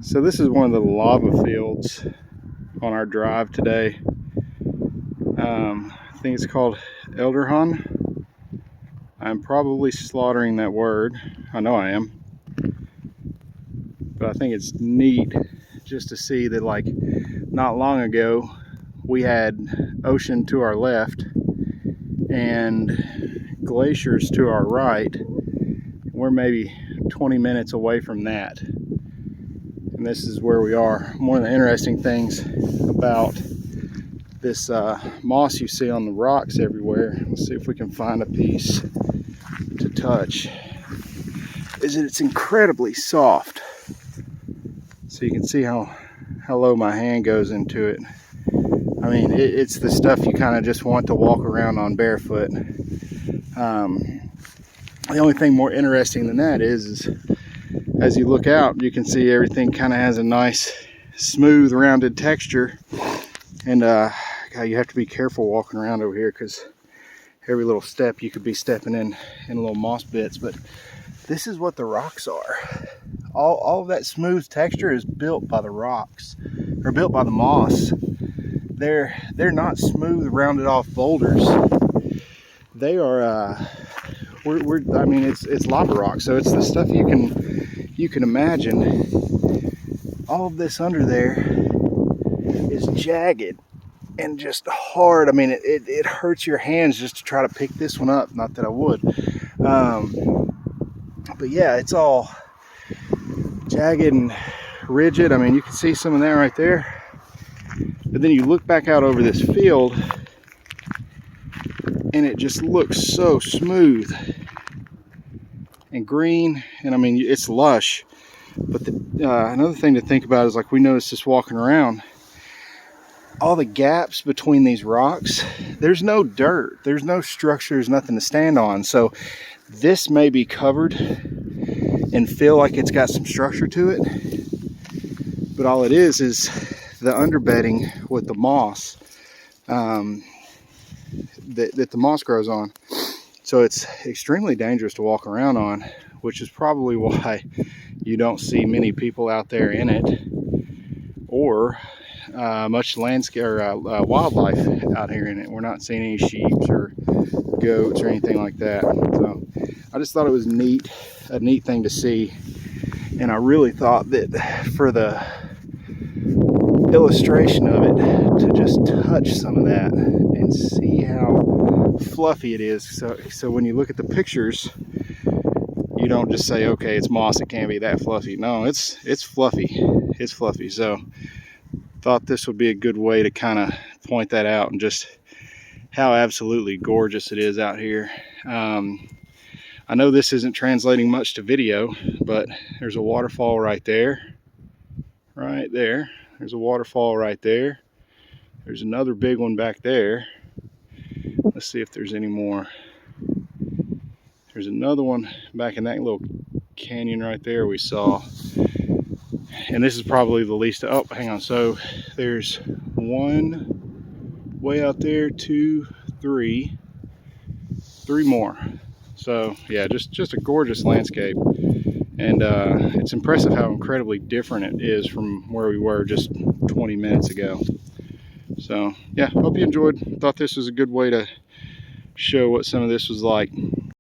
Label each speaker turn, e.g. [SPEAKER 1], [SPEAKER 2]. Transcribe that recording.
[SPEAKER 1] So this is one of the lava fields on our drive today. I think it's called Elderhon. I'm probably slaughtering that word. I know I am. But I think it's neat just to see that, like, not long ago we had ocean to our left and glaciers to our right. We're maybe 20 minutes away from that. And this is where we are. One of the interesting things about this moss you see on the rocks everywhere, let's see if we can find a piece to touch, is that it's incredibly soft. So you can see how low my hand goes into it. I mean, it's the stuff you kind of just want to walk around on barefoot. The only thing more interesting than that is as you look out, you can see everything kind of has a nice, smooth, rounded texture. And God, you have to be careful walking around over here because every little step you could be stepping in little moss bits. But this is what the rocks are. All of that smooth texture is built by the rocks, or built by the moss. They're not smooth, rounded off boulders. They are I mean, it's lava rock, so it's the stuff you can imagine. All of this under there is jagged and just hard. I mean, it hurts your hands just to try to pick this one up. Not that I would, but yeah, it's all jagged and rigid. I mean, you can see some of that right there. But then you look back out over this field and it just looks so smooth and green, and I mean, it's lush. But another thing to think about is, like, we noticed this walking around, all the gaps between these rocks, there's no dirt, there's no structure, there's nothing to stand on. So this may be covered and feel like it's got some structure to it, but all it is the underbedding with the moss that the moss grows on. So it's extremely dangerous to walk around on, which is probably why you don't see many people out there in it, or much landscape or wildlife out here in it. We're not seeing any sheep or goats or anything like that. So I just thought it was a neat thing to see, and I really thought that for the illustration of it, to just touch some of that and see how fluffy it is. So when you look at the pictures, you don't just say, okay, it's moss, it can't be that fluffy. No, it's fluffy. It's fluffy. So thought this would be a good way to kind of point that out, and just how absolutely gorgeous it is out here. I know this isn't translating much to video, but there's a waterfall right there. Right there. There's a waterfall right there. There's another big one back there. Let's see if there's any more. There's another one back in that little canyon right there we saw. And this is probably the least. Oh, hang on. So there's one way out there, two, three more. So yeah, just a gorgeous landscape. And it's impressive how incredibly different it is from where we were just 20 minutes ago. So yeah, hope you enjoyed. Thought this was a good way to show what some of this was like.